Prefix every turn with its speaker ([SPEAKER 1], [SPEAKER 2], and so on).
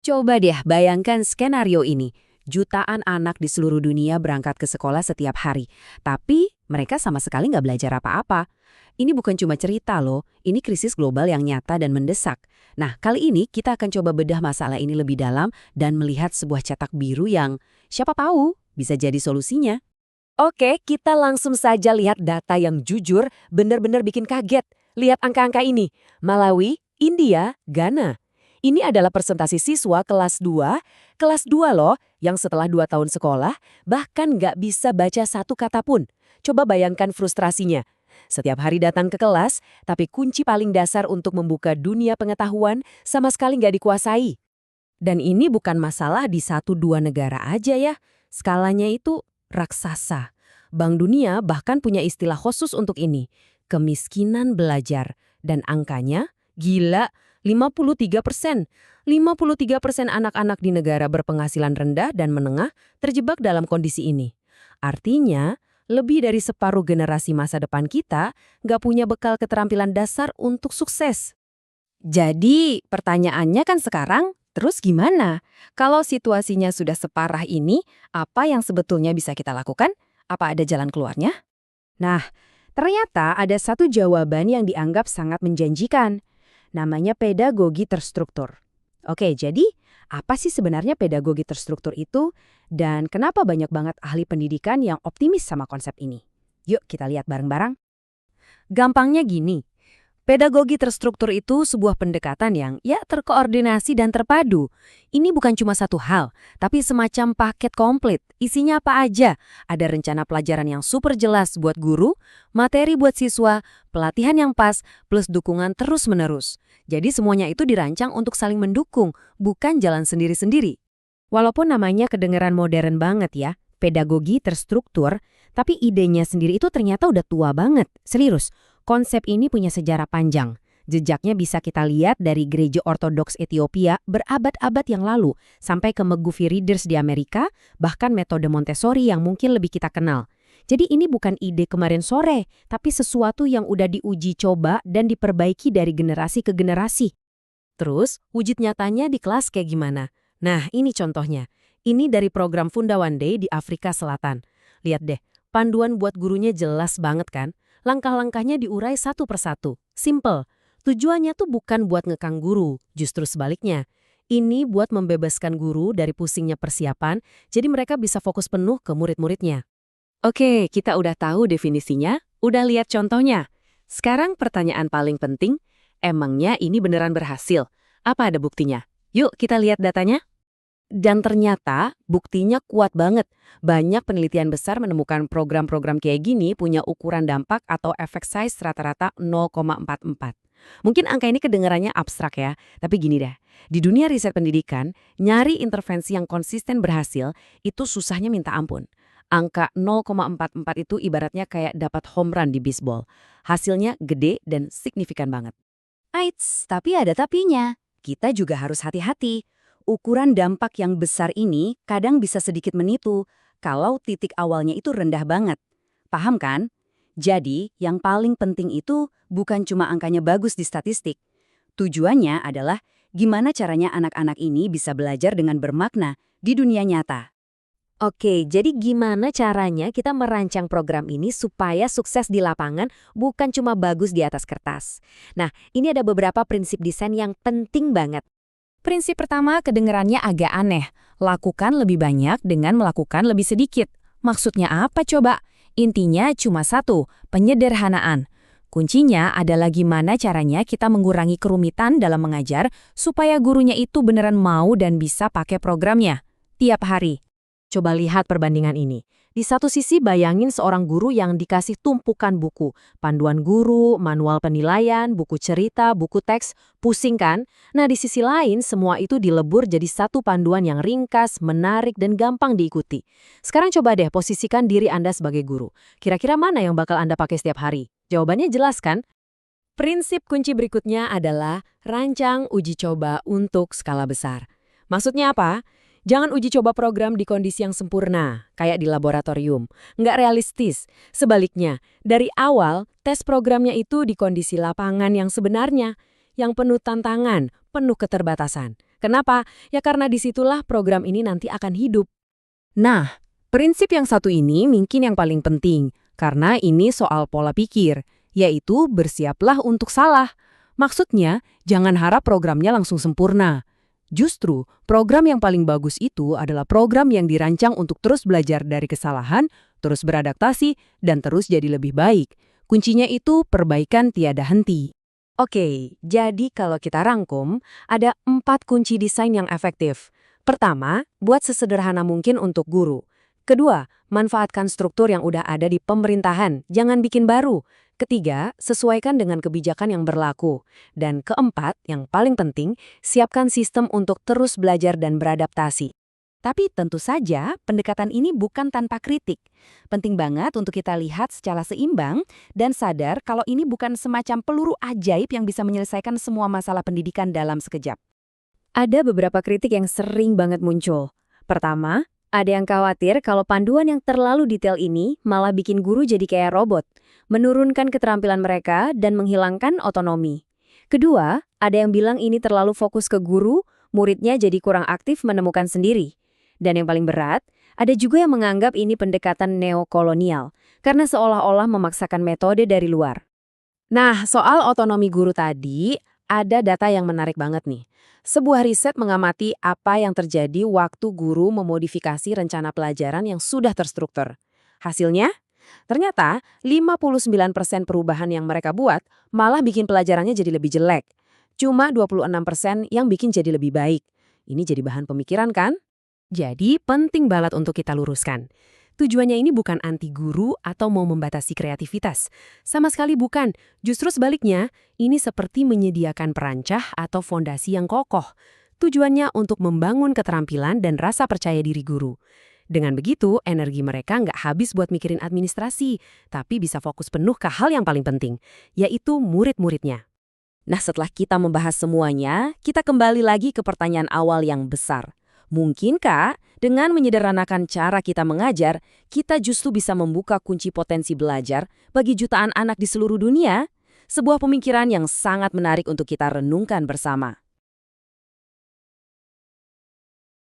[SPEAKER 1] Coba deh bayangkan skenario ini. Jutaan anak di seluruh dunia berangkat ke sekolah setiap hari. Tapi mereka sama sekali nggak belajar apa-apa. Ini bukan cuma cerita loh, ini krisis global yang nyata dan mendesak. Nah, kali ini kita akan coba bedah masalah ini lebih dalam dan melihat sebuah cetak biru yang siapa tahu bisa jadi solusinya.
[SPEAKER 2] Oke, kita langsung saja lihat data yang jujur, benar-benar bikin kaget. Lihat angka-angka ini. Malawi, India, Ghana. Ini adalah presentasi siswa kelas 2 loh, yang setelah 2 tahun sekolah, bahkan nggak bisa baca satu kata pun. Coba bayangkan frustrasinya. Setiap hari datang ke kelas, tapi kunci paling dasar untuk membuka dunia pengetahuan sama sekali nggak dikuasai.
[SPEAKER 1] Dan ini bukan masalah di satu dua negara aja ya. Skalanya itu raksasa. Bank Dunia bahkan punya istilah khusus untuk ini. Kemiskinan belajar. Dan angkanya gila 53%. 53% anak-anak di negara berpenghasilan rendah dan menengah terjebak dalam kondisi ini. Artinya, lebih dari separuh generasi masa depan kita nggak punya bekal keterampilan dasar untuk sukses. Jadi, pertanyaannya kan sekarang, terus gimana? Kalau situasinya sudah separah ini, apa yang sebetulnya bisa kita lakukan? Apa ada jalan keluarnya? Nah, ternyata ada satu jawaban yang dianggap sangat menjanjikan. Namanya pedagogi terstruktur. Oke, jadi apa sih sebenarnya pedagogi terstruktur itu? Dan kenapa banyak banget ahli pendidikan yang optimis sama konsep ini? Yuk kita lihat bareng-barang. Gampangnya gini. Pedagogi terstruktur itu sebuah pendekatan yang terkoordinasi dan terpadu. Ini bukan cuma satu hal, tapi semacam paket komplit. Isinya apa aja? Ada rencana pelajaran yang super jelas buat guru, materi buat siswa, pelatihan yang pas, plus dukungan terus-menerus. Jadi semuanya itu dirancang untuk saling mendukung, bukan jalan sendiri-sendiri. Walaupun namanya kedengeran modern banget ya, pedagogi terstruktur, tapi idenya sendiri itu ternyata udah tua banget. Serius. Konsep ini punya sejarah panjang. Jejaknya bisa kita lihat dari gereja ortodoks Ethiopia berabad-abad yang lalu, sampai ke McGuffey Readers di Amerika, bahkan metode Montessori yang mungkin lebih kita kenal. Jadi ini bukan ide kemarin sore, tapi sesuatu yang udah diuji coba dan diperbaiki dari generasi ke generasi. Terus, wujud nyatanya di kelas kayak gimana? Nah, ini contohnya. Ini dari program Funda One Day di Afrika Selatan. Lihat deh, panduan buat gurunya jelas banget kan? Langkah-langkahnya diurai satu persatu. Simple. Tujuannya tuh bukan buat ngekang guru, justru sebaliknya. Ini buat membebaskan guru dari pusingnya persiapan, jadi mereka bisa fokus penuh ke murid-muridnya. Oke, kita udah tahu definisinya, udah lihat contohnya. Sekarang pertanyaan paling penting, emangnya ini beneran berhasil? Apa ada buktinya? Yuk kita lihat datanya. Dan ternyata buktinya kuat banget. Banyak penelitian besar menemukan program-program kayak gini punya ukuran dampak atau efek size rata-rata 0,44. Mungkin angka ini kedengarannya abstrak ya, tapi gini deh. Di dunia riset pendidikan, nyari intervensi yang konsisten berhasil itu susahnya minta ampun. Angka 0,44 itu ibaratnya kayak dapat home run di bisbol. Hasilnya gede dan signifikan banget. Eits, tapi ada tapinya. Kita juga harus hati-hati. Ukuran dampak yang besar ini kadang bisa sedikit menipu kalau titik awalnya itu rendah banget. Paham kan? Jadi, yang paling penting itu bukan cuma angkanya bagus di statistik. Tujuannya adalah gimana caranya anak-anak ini bisa belajar dengan bermakna di dunia nyata. Oke, jadi gimana caranya kita merancang program ini supaya sukses di lapangan bukan cuma bagus di atas kertas? Nah, ini ada beberapa prinsip desain yang penting banget. Prinsip pertama kedengerannya agak aneh. Lakukan lebih banyak dengan melakukan lebih sedikit. Maksudnya apa coba? Intinya cuma satu, penyederhanaan. Kuncinya adalah gimana caranya kita mengurangi kerumitan dalam mengajar supaya gurunya itu beneran mau dan bisa pakai programnya tiap hari. Coba lihat perbandingan ini. Di satu sisi bayangin seorang guru yang dikasih tumpukan buku. Panduan guru, manual penilaian, buku cerita, buku teks. Pusing kan? Nah di sisi lain semua itu dilebur jadi satu panduan yang ringkas, menarik, dan gampang diikuti. Sekarang coba deh posisikan diri Anda sebagai guru. Kira-kira mana yang bakal Anda pakai setiap hari? Jawabannya jelas kan? Prinsip kunci berikutnya adalah rancang uji coba untuk skala besar. Maksudnya apa? Jangan uji coba program di kondisi yang sempurna, kayak di laboratorium. Nggak realistis. Sebaliknya, dari awal, tes programnya itu di kondisi lapangan yang sebenarnya, yang penuh tantangan, penuh keterbatasan. Kenapa? Ya karena disitulah program ini nanti akan hidup.
[SPEAKER 2] Nah, prinsip yang satu ini mungkin yang paling penting, karena ini soal pola pikir, yaitu bersiaplah untuk salah. Maksudnya, jangan harap programnya langsung sempurna. Justru, program yang paling bagus itu adalah program yang dirancang untuk terus belajar dari kesalahan, terus beradaptasi, dan terus jadi lebih baik. Kuncinya itu perbaikan tiada henti. Oke, jadi kalau kita rangkum, ada 4 kunci desain yang efektif. Pertama, buat sesederhana mungkin untuk guru. Kedua, manfaatkan struktur yang udah ada di pemerintahan, jangan bikin baru. Ketiga, sesuaikan dengan kebijakan yang berlaku. Dan keempat, yang paling penting, siapkan sistem untuk terus belajar dan beradaptasi.
[SPEAKER 1] Tapi tentu saja pendekatan ini bukan tanpa kritik. Penting banget untuk kita lihat secara seimbang dan sadar kalau ini bukan semacam peluru ajaib yang bisa menyelesaikan semua masalah pendidikan dalam sekejap.
[SPEAKER 2] Ada beberapa kritik yang sering banget muncul. Pertama, ada yang khawatir kalau panduan yang terlalu detail ini malah bikin guru jadi kayak robot, menurunkan keterampilan mereka dan menghilangkan otonomi. Kedua, ada yang bilang ini terlalu fokus ke guru, muridnya jadi kurang aktif menemukan sendiri. Dan yang paling berat, ada juga yang menganggap ini pendekatan neokolonial, karena seolah-olah memaksakan metode dari luar. Nah, soal otonomi guru tadi, ada data yang menarik banget nih. Sebuah riset mengamati apa yang terjadi waktu guru memodifikasi rencana pelajaran yang sudah terstruktur. Hasilnya, ternyata 59% perubahan yang mereka buat malah bikin pelajarannya jadi lebih jelek. Cuma 26% yang bikin jadi lebih baik. Ini jadi bahan pemikiran kan?
[SPEAKER 1] Jadi penting banget untuk kita luruskan. Tujuannya ini bukan anti guru atau mau membatasi kreativitas. Sama sekali bukan. Justru sebaliknya, ini seperti menyediakan perancah atau fondasi yang kokoh. Tujuannya untuk membangun keterampilan dan rasa percaya diri guru. Dengan begitu, energi mereka nggak habis buat mikirin administrasi, tapi bisa fokus penuh ke hal yang paling penting, yaitu murid-muridnya.
[SPEAKER 2] Nah, setelah kita membahas semuanya, kita kembali lagi ke pertanyaan awal yang besar. Mungkinkah dengan menyederhanakan cara kita mengajar, kita justru bisa membuka kunci potensi belajar bagi jutaan anak di seluruh dunia? Sebuah pemikiran yang sangat menarik untuk kita renungkan bersama.